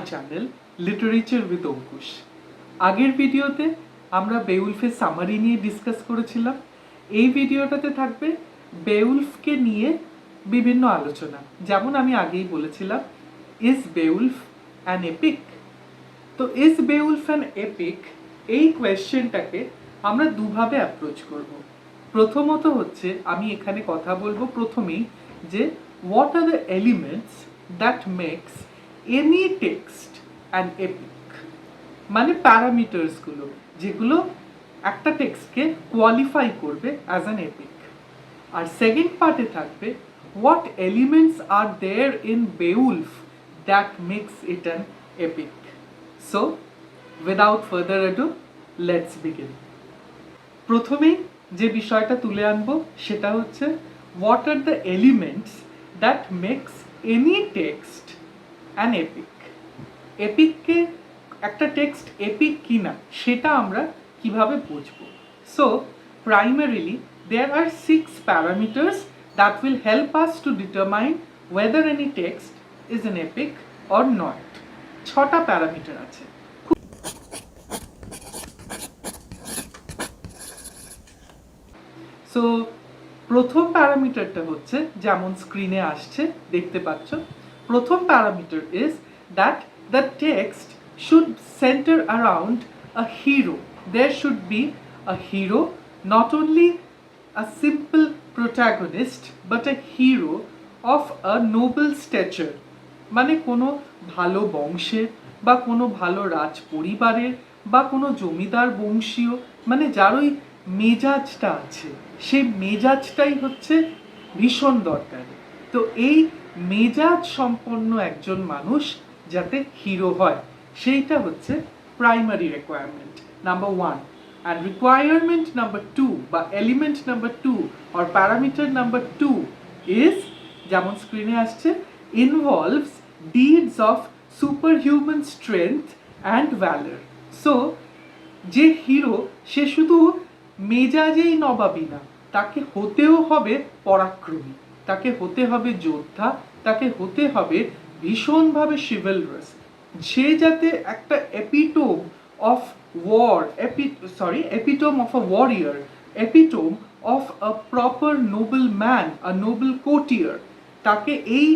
Channel literature with Ankush. আগের ভিডিওতে আমরা বেউলফের সামারি নিয়ে ডিসকাস করেছিলাম। এই ভিডিওটাতে থাকবে বেউলফকে নিয়ে বিভিন্ন আলোচনা। যেমন আমি আগেই বলেছিলাম, ইজ বেউলফ অ্যান এপিক? তো ইজ বেউলফ অ্যান এপিক, এই কোয়েশ্চেনটাকে আমরা দুভাবে অ্যাপ্রোচ করব। প্রথমত হচ্ছে, আমি এখানে কথা বলবো প্রথমেই যে what are the elements that makes any text an epic, মানে প্যারামিটারসগুলো যেগুলো একটা টেক্সটকে কোয়ালিফাই করবে অ্যাজ অ্যান এপিক। আর সেকেন্ড পার্টে থাকবে what elements are there in Beowulf that makes it an epic. So without further ado, let's begin. প্রথমেই যে বিষয়টা তুলে আনবো সেটা হচ্ছে what are the elements that makes any text an epic. এপিককে একটা টেক্সট এপিক কিনা সেটা আমরা কিভাবে বুঝবো? So primarily there are 6 parameters that will help us to determine whether any text is an epic or not. 6টা parameter আছে। So প্রথম প্যারামিটারটা হচ্ছে যেমন স্ক্রিনে আসছে দেখতে পাচ্ছ। প্রথম parameter is that the text should center around a hero. There should be a hero, not only a simple protagonist but a hero of a noble stature, মানে কোনো ভালো বংশের বা কোনো ভালো রাজ পরিবারের বা কোনো জমিদার বংশীয়, মানে যার ওই মেজাজটা আছে, সেই মেজাজটাই হচ্ছে ভীষণ দরকার। তো এই মেজাজ সম্পন্ন একজন মানুষ যাতে হিরো হয়, সেইটা হচ্ছে primary requirement number 1। And requirement number 2 বা element number 2 or parameter number 2 is, যেমন স্ক্রিনে আসছে, involves deeds of superhuman strength and valour. So যে হিরো সে শুধু মেজাজেই নবাবী না, তাকে হতেও হবে পরাক্রমী, তাকে হতে হবে যোদ্ধা, তাকে হতে হবে ভীষণভাবে শিভেলরাস। সে যাতে একটা epitome of war, epitome of a warrior, epitome of a proper noble man, a noble courtier, তাকে এই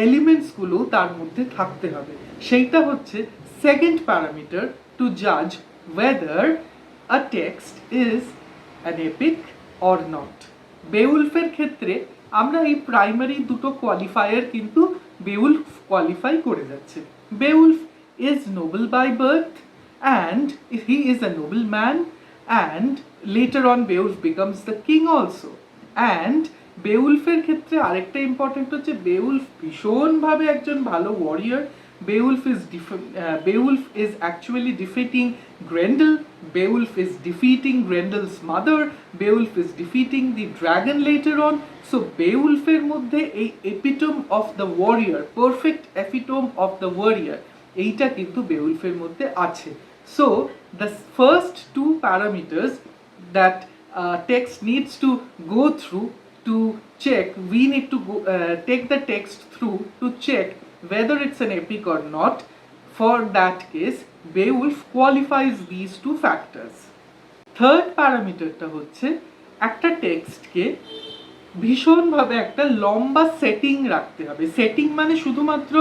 এলিমেন্টসগুলো তার মধ্যে থাকতে হবে। সেইটা হচ্ছে সেকেন্ড প্যারামিটার টু জাজ whether a text is an epic or not. বেউলফের ক্ষেত্রে আমরা এই প্রাইমারি দুটো কোয়ালিফায়ার কিন্তু বেউলফ কোয়ালিফাই করে যাচ্ছে। বেউলফ is noble by birth and he is a noble man, and later on Beowulf becomes the king also. And বেউলফের ক্ষেত্রে আরেকটা ইম্পর্টেন্ট হচ্ছে বেউলফ ভীষণভাবে একজন ভালো warrior. Beowulf is actually defeating Grendel. Beowulf is defeating Grendel's mother. Beowulf is defeating the dragon later on. So Beowulfের মধ্যে এই epitome of the warrior, perfect epitome of the warrior, এইটা কিন্তু বেউলফের মধ্যে আছে। So the first 2 parameters that text needs to go through to check, we need to take the text through to check whether it's an epic or not. For that case, Beowulf qualifies these 2 factors. Third প্যারামিটারটা হচ্ছে একটা টেক্সটকে ভীষণভাবে একটা লম্বা setting রাখতে হবে। Setting মানে শুধুমাত্র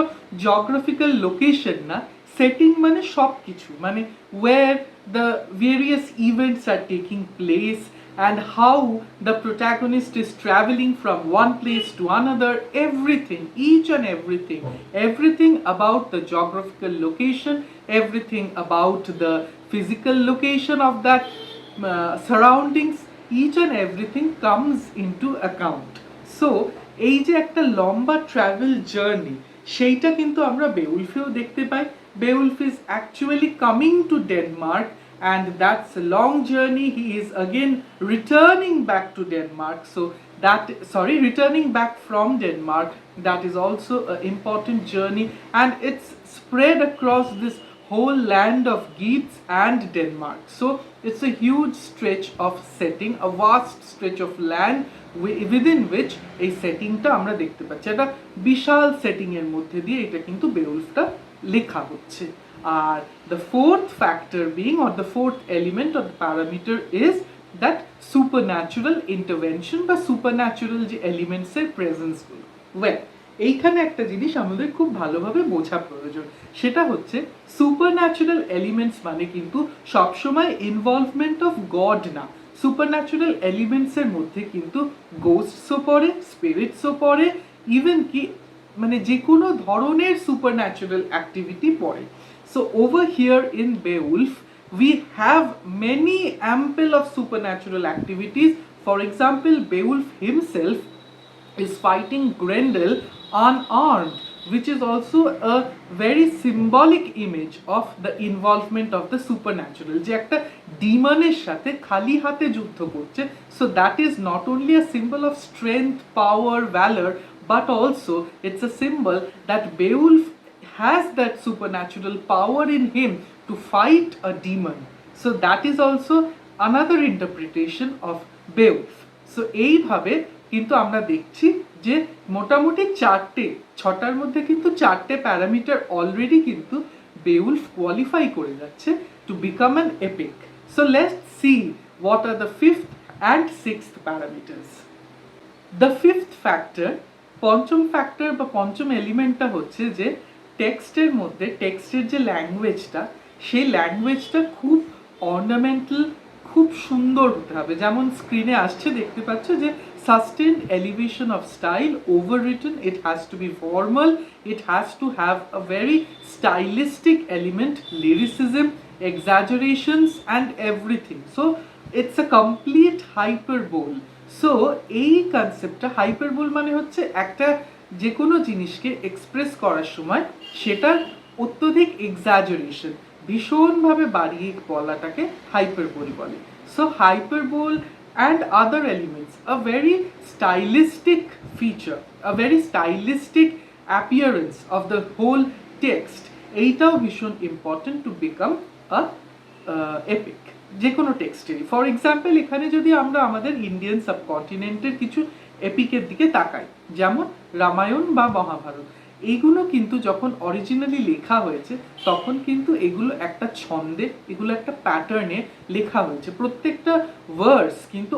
geographical location না, সেটিং মানে সব কিছু, মানে where the various events are taking place and how the protagonist is traveling from one place to another, everything, each and everything about the geographical location, everything about the physical location of that surroundings, each and everything comes into account. So এই যে একটা লম্বা travel journey, সেইটা কিন্তু আমরা বেউলফেও দেখতে পাই। Beowulf is actually coming to Denmark, and that's a long journey. He is again returning back to Denmark. So returning back from Denmark, that is also an important journey, and it's spread across this whole land of Geats and Denmark. So it's a huge stretch of setting, a vast stretch of land within which এই সেটিংটা আমরা দেখতে পাচ্ছি। একটা বিশাল setting এর মধ্যে দিয়ে এটা কিন্তু বেউলফটা লেখা হচ্ছে। আর the fourth factor being, or the fourth element of the parameter is that supernatural intervention বা supernatural যে elements এর presence গুলো। well, এইখানে একটা জিনিস আমাদের খুব ভালোভাবে বোঝা প্রয়োজন, সেটা হচ্ছে supernatural elements মানে কিন্তু সবসময় involvement of God না। supernatural elements এর মধ্যে কিন্তু ghosts-ও পড়ে, spirits-ও পড়ে, even কি মানে যে কোনো ধরনের supernatural activity পড়ে। So over here in Beowulf we have many ample of supernatural activities. For example, Beowulf himself is fighting Grendel unarmed, which is also a very symbolic image of the involvement of the supernatural, যে একটা ডিমনের সাথে খালি হাতে যুদ্ধ করছে। So that is not only a symbol of strength, power, valor, but also it's a symbol that Beowulf has that supernatural power in him to fight a demon. So that is also another interpretation of Beowulf. So এইভাবে কিন্তু আমরা দেখছি যে মোটামুটি ছটার মধ্যে কিন্তু 4টে parameter already কিন্তু বেউলফ কোয়ালিফাই করে যাচ্ছে to become an epic. So let's see what are the fifth and sixth parameters. The fifth factor, পঞ্চম ফ্যাক্টর বা পঞ্চম এলিমেন্টটা হচ্ছে যে টেক্সটের মধ্যে, টেক্সটের যে ল্যাঙ্গুয়েজটা, সেই ল্যাঙ্গুয়েজটা খুব অর্নামেন্টাল, খুব সুন্দর হতে হবে। যেমন স্ক্রিনে আসছে দেখতে পাচ্ছ যে sustained elevation of style, overwritten, it has to be formal, it has to have a very stylistic element, lyricism, exaggerations and everything. So it's a complete hyperbole. So এই কনসেপ্টটা, হাইপারবোল মানে হচ্ছে একটা যে কোনো জিনিসকে এক্সপ্রেস করার সময় সেটার অত্যধিক এক্সাজারেশন, ভীষণভাবে বাড়িয়ে বলাটাকে হাইপারবোল বলে। So hyperbole and other elements, a very stylistic feature, a very stylistic appearance of the whole text, এইটাও ভীষণ important to become a epic যে কোনো টেক্সটেরই। ফর এক্সাম্পল, এখানে যদি আমরা আমাদের ইন্ডিয়ান সাবকন্টিনেন্টের কিছু এপিকের দিকে তাকাই, যেমন রামায়ণ বা মহাভারত, এইগুলো কিন্তু যখন অরিজিনালি লেখা হয়েছে তখন কিন্তু এগুলো একটা ছন্দে, এগুলো একটা প্যাটার্নে লেখা হয়েছে। প্রত্যেকটা ভার্স কিন্তু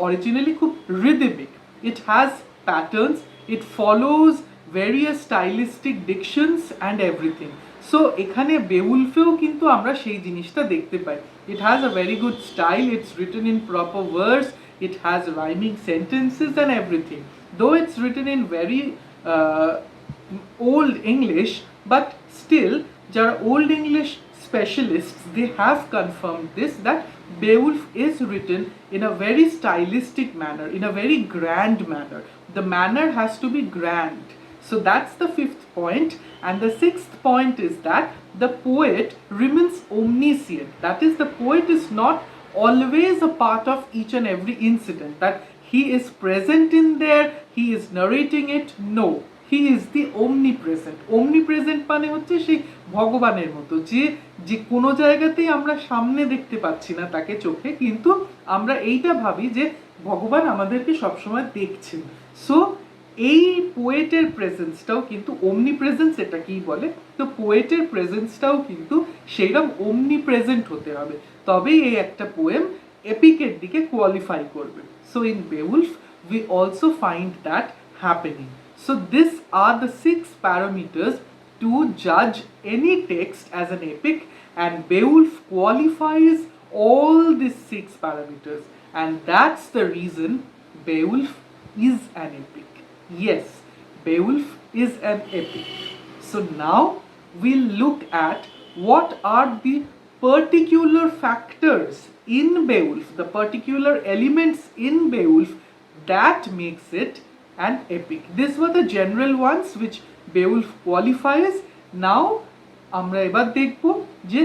অরিজিনালি খুব rhythmic, it has patterns, it follows various stylistic dictions and everything. So এখানে বেউলফেও কিন্তু আমরা সেই জিনিসটা দেখতে পাই। It has a very good style, it's written in proper verse, it has rhyming sentences and everything, though it's written in very old English, but still jara old English specialists, they have confirmed this, that Beowulf is written in a very stylistic manner, in a very grand manner. The manner has to be grand. So that's the fifth point. And the sixth point is that the poet remains omniscient, that is, the poet is not always a part of each and every incident, that he is present in there, he is narrating it. No, he is the omnipresent. Omnipresent মানে হচ্ছে সেই ভগবানের মতো, যে কোনো জায়গাতেই আমরা সামনে দেখতে পাচ্ছি না তাকে চোখে, কিন্তু আমরা এইটা ভাবি যে ভগবান আমাদেরকে সবসময় দেখছেন। সো এই পোয়েটের প্রেজেন্সটাও কিন্তু omnipresence, এটা কি বলে, তো পোয়েটের প্রেজেন্সটাও কিন্তু সেইরকম omnipresent হতে হবে, তবেই এই একটা পোয়েম এপিকের দিকে কোয়ালিফাই করবে। So in Beowulf we also find that happening. So these are the 6 parameters to judge any text as an epic, and Beowulf qualifies all these 6 parameters, and that's the reason Beowulf is an epic. Yes, Beowulf is an epic. So now we'll look at what are the particular factors in Beowulf, the particular elements in Beowulf that makes it an epic. These were the general ones which Beowulf qualifies. Now আমরা এবার দেখব যে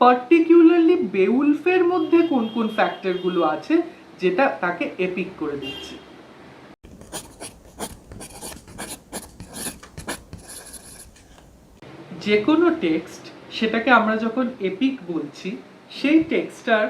particularly বেউলফের মধ্যে কোন কোন ফ্যাক্টরগুলো আছে যেটা তাকে এপিক করে দিচ্ছে। যে কোনো টেক্সট, সেটাকে আমরা যখন এপিক বলছি, সেই টেক্সটটার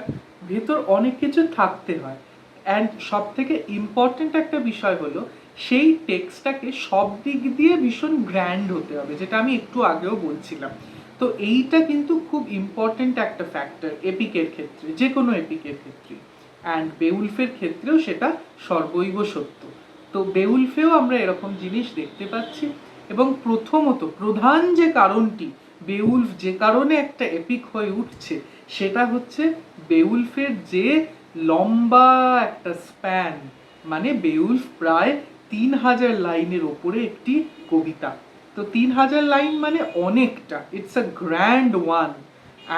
ভেতর অনেক কিছু থাকতে হয়। অ্যান্ড সব থেকে ইম্পর্টেন্ট একটা বিষয় হলো সেই টেক্সটটাকে সব দিক দিয়ে ভীষণ গ্র্যান্ড হতে হবে, যেটা আমি একটু আগেও বলছিলাম। তো এইটা কিন্তু খুব ইম্পর্টেন্ট একটা ফ্যাক্টর এপিকের ক্ষেত্রে, যে কোনো এপিকের ক্ষেত্রে, অ্যান্ড বেউলফের ক্ষেত্রেও সেটা সর্বৈব সত্য। তো বেউলফেও আমরা এরকম জিনিস দেখতে পাচ্ছি। এবং প্রথমত প্রধান যে কারণটি বেউলফ যে কারণে একটা এপিক হয়ে উঠছে, সেটা হচ্ছে বেউলফের যে লম্বা একটা স্প্যান, মানে বেউলফ প্রায় 3000 লাইনের ওপরে একটি কবিতা। তো 3000 লাইন মানে অনেকটা, it's a grand one,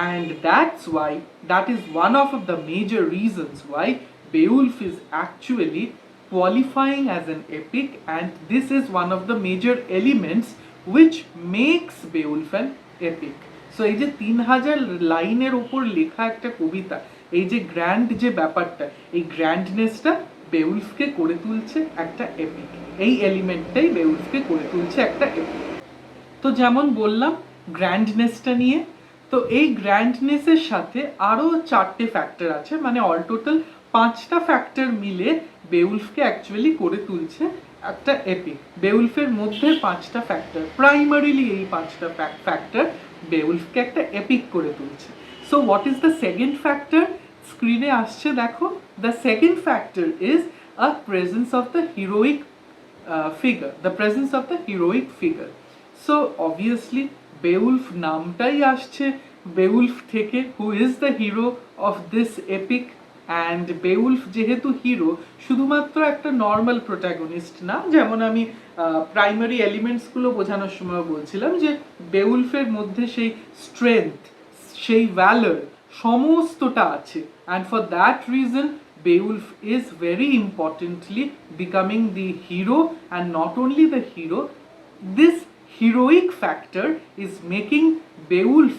and that's why, that is one of the major reasons why Beowulf is actually qualifying as an epic, and this is one of the major elements which makes Beowulf an epic. So এই যে 3000 লাইনের উপর লেখা একটা কবিতা, এই যে grand যে ব্যাপারটা, এই গ্র্যান্ডনেসটা বেউলফকে করে তুলছে একটা এপিক। এই এলিমেন্টটাই বেউলফকে করে তুলছে একটা এপিক। তো যেমন বললাম গ্র্যান্ডনেসটা নিয়ে, তো এই গ্র্যান্ডনেসের সাথে আরও 4টে ফ্যাক্টর আছে, মানে অল টোটাল 5টা ফ্যাক্টর মিলে বেউলফকে অ্যাকচুয়ালি করে তুলছে একটা এপিক। বেউলফের মধ্যে 5টা ফ্যাক্টর, প্রাইমারিলি এই 5টা ফ্যাক্টর বেউলফকে একটা এপিক করে তুলছে। So what is the second factor? স্ক্রিনে আসছে দেখো, the second factor is a presence of the heroic figure, the presence of the heroic figure. So obviously Beowulf নামটাই আসছে বেউলফ থেকে, who is the hero of this epic, and বেউলফ যেহেতু hero, শুধুমাত্র একটা normal protagonist না, যেমন আমি প্রাইমারি এলিমেন্টসগুলো বোঝানোর সময় বলছিলাম যে বেউলফের মধ্যে সেই স্ট্রেংথ, সেই ভ্যালর সমস্তটা আছে, and for that reason Beowulf is very importantly becoming the hero, and not only the hero, this heroic factor is making Beowulf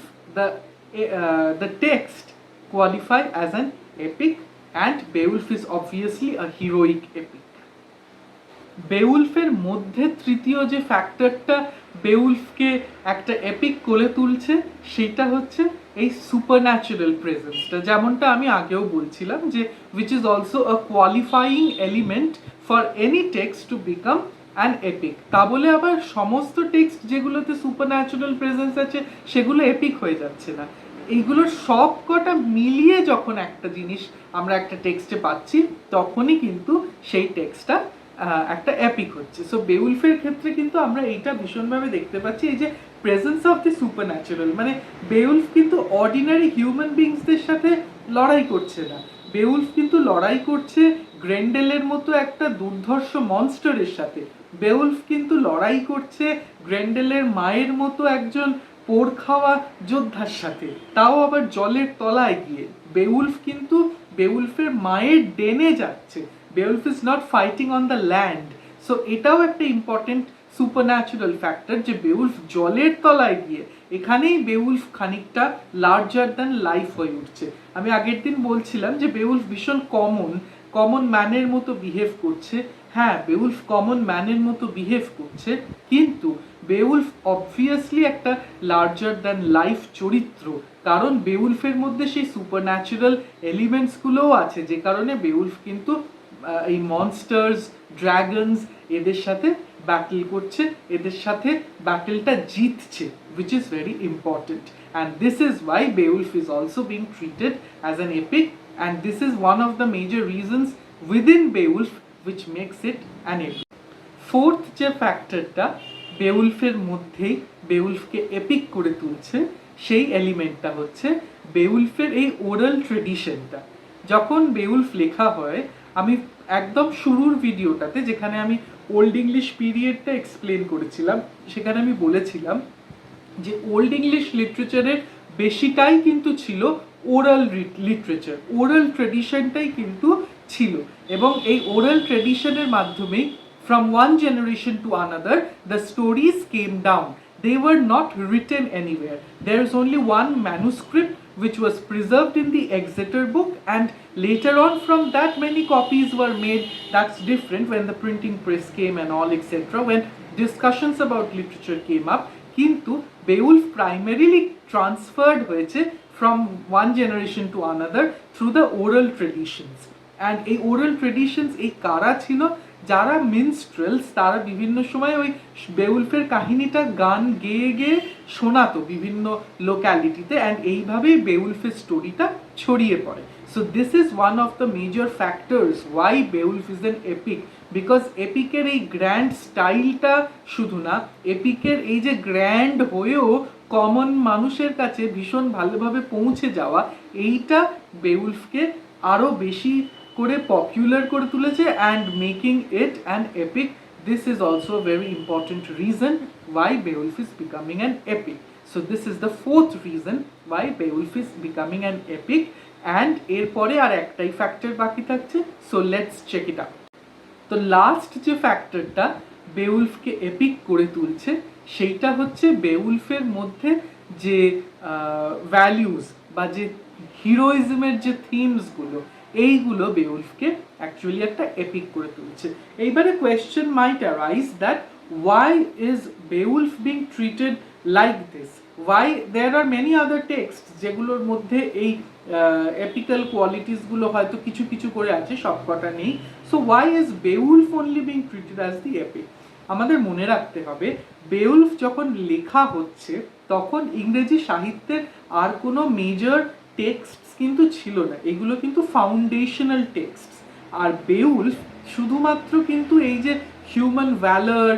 the text qualify as an epic, and Beowulf is obviously a heroic epic. বেউলফের মধ্যে তৃতীয় যে ফ্যাক্টরটা বেউলফকে একটা epic করে তুলছে, সেটা হচ্ছে এই সুপারন্যাচুরাল প্রেজেন্সটা, যেমনটা আমি আগেও বলছিলাম যে which is also a qualifying element for any text to become an epic. তা বলে আবার সমস্ত টেক্সট যেগুলোতে সুপারন্যাচুরাল প্রেজেন্স আছে সেগুলো এপিক হয়ে যাচ্ছে না। এইগুলোর সব কটা মিলিয়ে যখন একটা জিনিস আমরা একটা টেক্সটে পাচ্ছি, তখনই কিন্তু সেই টেক্সটটা একটা এপিক হচ্ছে। সো বেউলফের ক্ষেত্রে কিন্তু আমরা এইটা ভীষণভাবে দেখতে পাচ্ছি, এই যে প্রেজেন্স অফ দি সুপারন্যাচুরাল, মানে বেউলফ কিন্তু অর্ডিনারি হিউম্যান বিংসদের সাথে লড়াই করছে না, বেউলফ কিন্তু লড়াই করছে গ্রেন্ডেলের মতো একটা দুর্ধর্ষ মনস্টারের সাথে। বেউলফ কিন্তু লড়াই করছে গ্রেন্ডেলের মায়ের মতো একজন পোড় খাওয়া যোদ্ধার সাথে, তাও আবার জলের তলায় গিয়ে। বেউলফ কিন্তু বেউলফের মায়ের ডেনে যাচ্ছে, Beowulf is not fighting on the land. So এটাও একটা ইম্পর্টেন্ট সুপারন্যাচুরাল ফ্যাক্টর যে বেউলফ জলের তলায় গিয়ে, এখানেই বেউলফ খানিকটা লার্জার দ্যান লাইফ হয়ে উঠছে। আমি আগের দিন বলছিলাম যে বেউলফ ভীষণ কমন ম্যানের মতো বিহেভ করছে। হ্যাঁ, বেউলফ কমন ম্যানের মতো বিহেভ করছে, কিন্তু বেউলফ অবভিয়াসলি একটা লার্জার দ্যান লাইফ চরিত্র, কারণ বেউলফের মধ্যে সেই সুপারন্যাচুরাল এলিমেন্টসগুলোও আছে, যে কারণে বেউলফ কিন্তু এই মনস্টার্স, ড্রাগনস এদের সাথে ব্যাটল করছে, এদের সাথে ব্যাটলটা জিতছে, which is very important, and this is why Beowulf is also being treated as an epic, and this is one of the major reasons within Beowulf which makes it an epic. Fourth যে ফ্যাক্টরটা বেউলফের মধ্যেই বেউলফকে epic করে তুলছে, সেই এলিমেন্টটা হচ্ছে বেউলফের এই oral ট্রেডিশনটা। যখন বেউলফ লেখা হয়, আমি একদম শুরুর ভিডিওটাতে যেখানে আমি ওল্ড ইংলিশ পিরিয়ডটা এক্সপ্লেন করেছিলাম, সেখানে আমি বলেছিলাম যে ওল্ড ইংলিশ লিটারেচারের বেশিটাই কিন্তু ছিল ওরাল লিটারেচার, ওরাল ট্রেডিশনটাই কিন্তু ছিল, এবং এই ওরাল ট্রেডিশনের মাধ্যমেই from one generation to another the stories came down. They were not written anywhere. There is only one manuscript which was preserved in the Exeter book, and later on from that many copies were made. That's different when the printing press came and all, etc., when discussions about literature came up. Kintu Beowulf primarily transferred হয়েছে from one generation to another through the oral traditions. And এই oral traditions এই কারা ছিল? যারা মিনস্ট্রেলস তারা বিভিন্ন সময় ওই বেউলফের কাহিনীটা গান গেয়ে গেয়ে শোনাতো বিভিন্ন লোক্যালিটিতে, অ্যান্ড এইভাবেই বেউলফের স্টোরিটা ছড়িয়ে পড়ে। So this is one of the major factors why Beowulf is an epic, because এপিকের এই গ্র্যান্ড স্টাইলটা শুধু না, এপিকের এই যে গ্র্যান্ড হয়েও কমন মানুষের কাছে ভীষণ ভালোভাবে পৌঁছে যাওয়া, এইটা বেউলফকে আরও বেশি করে পপুলার করে তুলেছে and making it an epic. This is also a very important reason why Beowulf is becoming an epic. So this is the fourth reason why Beowulf is becoming an epic. And এরপরে আর একটাই factor বাকি থাকছে, so let's check it out. তো last যে ফ্যাক্টরটা বেউলফকে epic করে তুলছে সেইটা হচ্ছে বেউলফের মধ্যে যে ভ্যালিউজ বা যে হিরোইজমের যে থিমসগুলো, এইগুলো বেউলফকে অ্যাকচুয়ালি একটা এপিক করে তুলছে। এইবারে question might arise that why is Beowulf being treated like this? Why there are many other texts যেগুলোর মধ্যে এই এপিক্যাল কোয়ালিটিসগুলো হয়তো কিছু কিছু করে আছে, সবকটা নেই। So why is Beowulf only being treated as the epic? আমাদের মনে রাখতে হবে বেউলফ যখন লেখা হচ্ছে তখন ইংরেজি সাহিত্যের আর কোনো মেজর টেক্সট কিন্তু ছিল না, এগুলো কিন্তু ফাউন্ডেশনাল টেক্সট। আর বেউলফ শুধুমাত্র কিন্তু এই যে হিউম্যান ভ্যালার,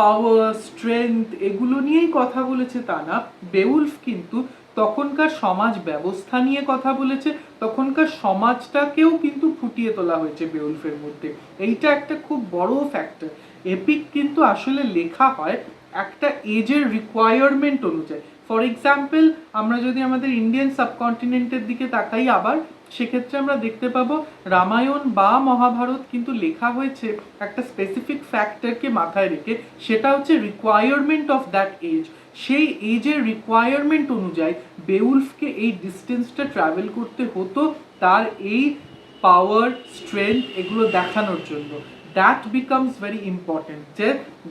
পাওয়ার, স্ট্রেংথ এগুলো নিয়েই কথা বলেছে তা না, বেউলফ কিন্তু তখনকার সমাজ ব্যবস্থা নিয়ে কথা বলেছে, তখনকার সমাজটাকেও কিন্তু ফুটিয়ে তোলা হয়েছে বেউলফের মধ্যে। এইটা একটা খুব বড় ফ্যাক্টর। এপিক কিন্তু আসলে লেখা হয় একটা এজের রিকোয়ারমেন্ট অনুযায়ী। ফর এক্সাম্পল আমরা যদি আমাদের ইন্ডিয়ান সাবকন্টিনেন্টের দিকে তাকাই আবার, সেক্ষেত্রে আমরা দেখতে পাবো রামায়ণ বা মহাভারত কিন্তু লেখা হয়েছে একটা স্পেসিফিক ফ্যাক্টরকে মাথায় রেখে, সেটা হচ্ছে রিকোয়ারমেন্ট অফ দ্যাট এজ। সেই এজের রিকোয়ারমেন্ট অনুযায়ী বেউলফকে এই ডিস্টেন্সটা ট্রাভেল করতে হতো তার এই পাওয়ার, স্ট্রেংথ এগুলো দেখানোর জন্য। That becomes very important,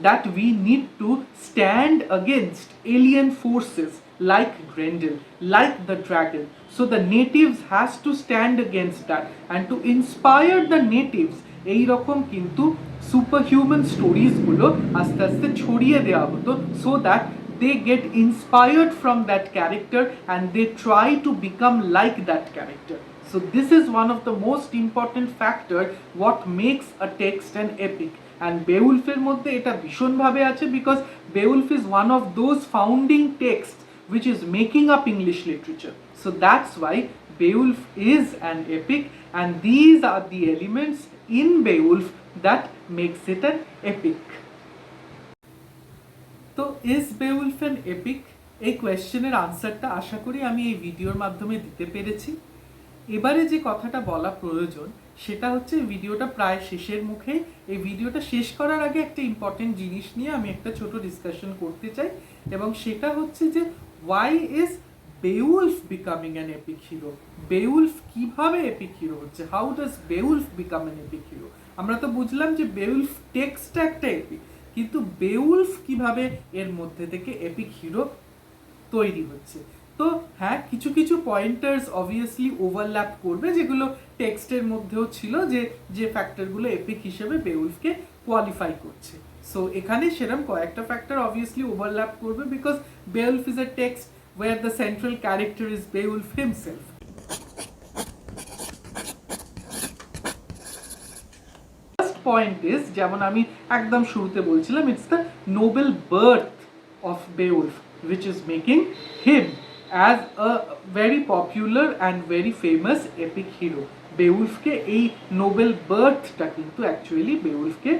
that we need to stand against alien forces like Grendel, like the dragon. So the natives has to stand against that, and to inspire the natives এই রকম কিন্তু সুপারহিউম্যান stories গুলো আস্তে আস্তে ছড়িয়ে দেওয়া হতো, so that they get inspired from that character and they try to become like that character. So this is one of the most important factor what makes a text an epic, and Beowulfের মধ্যে এটা ভীষণ ভাবে আছে, because Beowulf is one of those founding texts which is making up English literature. So that's why Beowulf is an epic, and these are the elements in Beowulf that makes it an epic. তো is Beowulf an epic? এই কোয়েশ্চেনের আনসারটা আশা করি আমি এই ভিডিওর মাধ্যমে দিতে পেরেছি। এবারে যে কথাটা বলা প্রয়োজন সেটা হচ্ছে ভিডিওটা প্রায় শেষের মুখে। এই ভিডিওটা শেষ করার আগে একটা ইম্পর্টেন্ট জিনিস নিয়ে আমি একটা ছোট ডিসকাশন করতে চাই, এবং সেটা হচ্ছে যে why is Beowulf becoming an epic hero? Beowulf কিভাবে এপিক হিরো হচ্ছে? How does Beowulf become an epic hero? আমরা তো বুঝলাম যে Beowulf টেক্সটটা একটা এপিক, কিন্তু Beowulf কিভাবে এর মধ্যে থেকে এপিক হিরো তৈরি হচ্ছে? তো হ্যাঁ, কিছু কিছু পয়েন্টার্স অবভিয়াসলি ওভারল্যাপ করবে যেগুলো টেক্সটের মধ্যেও ছিল, যে ফ্যাক্টরগুলো এপিক হিসেবে বেউলফকে কোয়ালিফাই করছে। সো এখানে সেরকম কয়েকটা ফ্যাক্টর অবভিয়াসলি ওভারল্যাপ করবে, because Beowulf is a text where the central character is Beowulf himself. First point is, যেমন আমি একদম শুরুতে বলছিলাম, it's the noble birth of Beowulf which is making him as a very popular and very famous epic hero. বেউলফকে এই Nobel বার্থটা কিন্তু actually বেউলফকে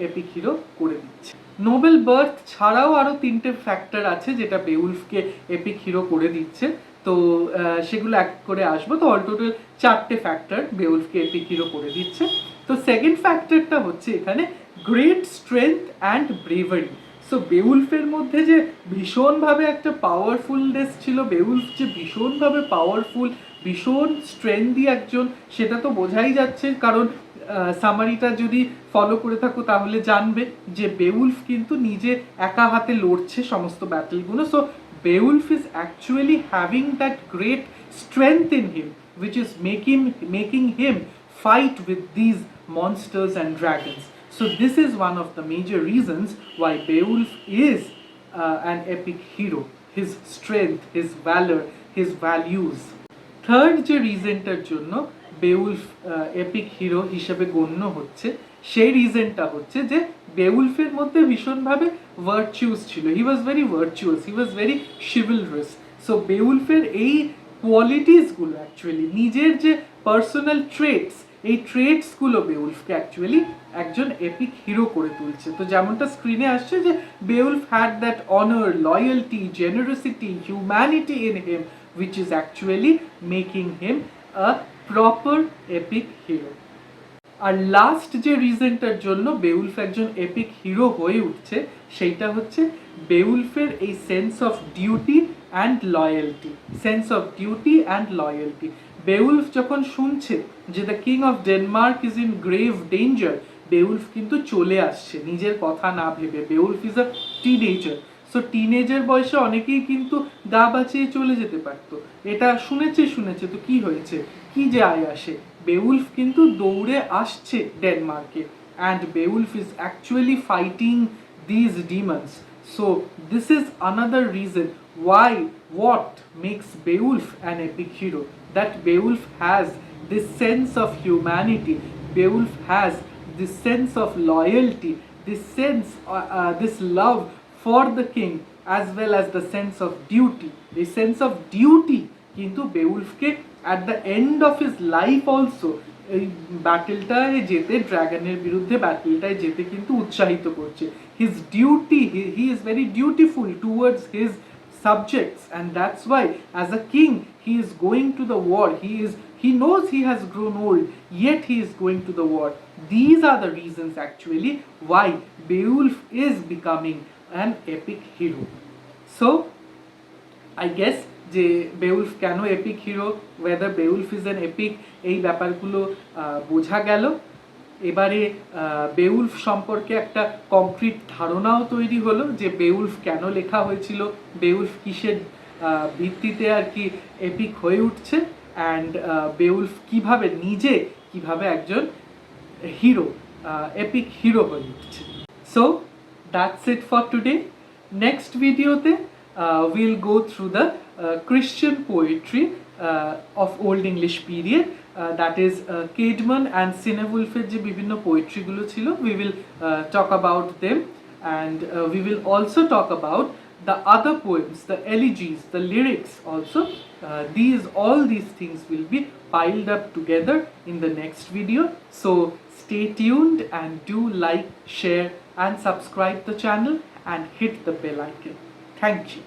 epic hero করে দিচ্ছে। Nobel birth ছাড়াও আরো তিনটে ফ্যাক্টর আছে যেটা বেউলফকে এপিক হিরো করে দিচ্ছে, তো সেগুলো এক করে আসবো। তো অল টোটাল চারটে ফ্যাক্টর বেউলফকে এপিক হিরো করে দিচ্ছে। তো সেকেন্ড ফ্যাক্টরটা হচ্ছে এখানে great strength and bravery. So বেউলফের মধ্যে যে ভীষণভাবে একটা পাওয়ারফুলনেস ছিল, বেউলফ যে ভীষণভাবে পাওয়ারফুল, ভীষণ স্ট্রেংথি একজন, সেটা তো বোঝাই যাচ্ছে, কারণ সামারিটা যদি ফলো করে থাকো তাহলে জানবে যে বেউলফ কিন্তু নিজে একা হাতে লড়ছে সমস্ত ব্যাটেলগুলো। So Beowulf is actually having that great strength in him which is making him fight with these monsters and dragons. So this is one of the major reasons why Beowulf is an epic hero. His strength, his valor, his values. Third যে রিজনটার জন্য বেউলফ epic hero হিসেবে গণ্য হচ্ছে সেই রিজনটা হচ্ছে যে বেউলফের মধ্যে ভীষণভাবে ভার্চুয়াস ছিল। He was very virtuous, he was very chivalrous. So বেউলফের এই কোয়ালিটিসগুলো অ্যাকচুয়ালি নিজের যে পার্সোনাল ট্রেটস, এই ট্রেটসগুলো বেউলফকে অ্যাকচুয়ালি একজন এপিক হিরো করে তুলছে। তো যেমনটা স্ক্রিনে আসছে যে Beowulf had that honour, loyalty, generosity, humanity in him, which is actually making him a proper epic hero. আর লাস্ট যে রিজনটার জন্য বেউলফ একজন এপিক হিরো হয়ে উঠছে সেইটা হচ্ছে বেউলফের এই sense of duty and loyalty. Sense of duty and loyalty. Beowulf যখন শুনছে যে the king of Denmark is in grave danger, Beowulf কিন্তু চলে আসছে নিজের কথা না ভেবে। Beowulf is a teenager. So teenager বয়সে অনেকেই কিন্তু গা বাঁচিয়ে চলে যেতে পারতো। এটা শুনেছে তো কি হয়েছে, কি যায় আসে। বেউলফ কিন্তু দৌড়ে আসছে ডেনমার্কে, and Beowulf is actually fighting these demons. So this is another reason why what makes Beowulf an epic hero, that Beowulf has this sense of humanity, Beowulf has this sense of loyalty, this sense this love for the king, as well as the sense of duty. The sense of duty কিন্তু বেউলফকে at the end of his life also এই ব্যাটেলটায় যেতে, ড্রাগনের বিরুদ্ধে ব্যাটেলটায় যেতে কিন্তু উৎসাহিত করছে। his duty, he is very dutiful towards his subjects, and that's why as a king he is going to the war. He knows he has grown old, yet he is going to the war. These are the reasons actually why Beowulf is becoming an epic hero. So I guess যে Beowulf কেন epic hero, whether Beowulf is an epic, এই ব্যাপারগুলো বোঝা গেল। এবারে বেউলফ সম্পর্কে একটা concrete ধারণাও তৈরি হলো যে বেউলফ কেন লেখা হয়েছিল, বেউলফ কিসের ভিত্তিতে আর কি এপিক হয়ে উঠছে, অ্যান্ড বেউলফ কিভাবে একজন হিরো, এপিক হিরো হয়ে উঠছে। So that's it for today. Next ভিডিওতে we'll go through the Christian poetry of Old English period, that is Caedmon and Cinewulfের যে বিভিন্ন পোয়েট্রি গুলো ছিল, we will talk about them, and we will also talk about the other poems, the elegies, the lyrics also. All these things will be piled up together in the next video. So stay tuned and do like, share and subscribe the channel and hit the bell icon. Thank you.